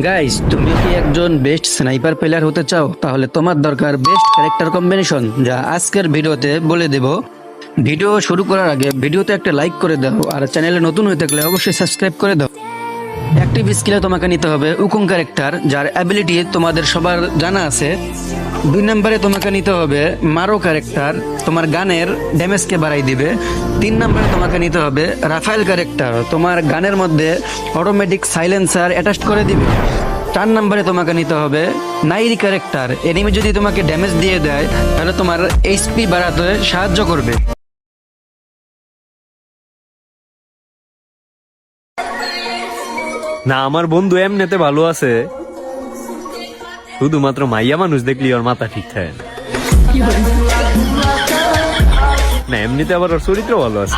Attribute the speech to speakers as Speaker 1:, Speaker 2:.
Speaker 1: Guys, তুমি কি একজন বেস্ট স্নাইপার প্লেয়ার হতে চাও? তাহলে তোমার দরকার বেস্ট ক্যারেক্টার কম্বিনেশন, যা আজকের ভিডিওতে বলে দেব। ভিডিও শুরু করার আগে ভিডিওতে একটা লাইক করে দাও, আর চ্যানেলে নতুন হয়ে থাকলে অবশ্যই সাবস্ক্রাইব করে দাও। অ্যাক্টিভ স্কিলে তোমাকে নিতে হবে উকুং ক্যারেক্টার, যার অ্যাবিলিটি তোমাদের সবার জানা আছে। 2 নম্বরে তোমাকে নিতে হবে মারো ক্যারেক্টার, তোমার গানের ড্যামেজকে বাড়াই দিবে। 3 নম্বরে তোমাকে নিতে হবে রাফায়েল ক্যারেক্টার, তোমার গানের মধ্যে অটোমেটিক সাইলেন্সার অ্যাটাচ করে দিবে। 4 নম্বরে তোমাকে নিতে হবে নাইরি ক্যারেক্টার, এনিমি যদি তোমাকে ড্যামেজ দিয়ে দেয় তাহলে তোমার এইচপি বাড়াতে সাহায্য করবে।
Speaker 2: না, আমার বন্ধু এমনিতে ভালো আছে, শুধুমাত্র মাইয়া মানুষ দেখলি ওর মাথা ঠিক থাকে না। না, এমনিতে আবার ওর চরিত্র ভালো আছে।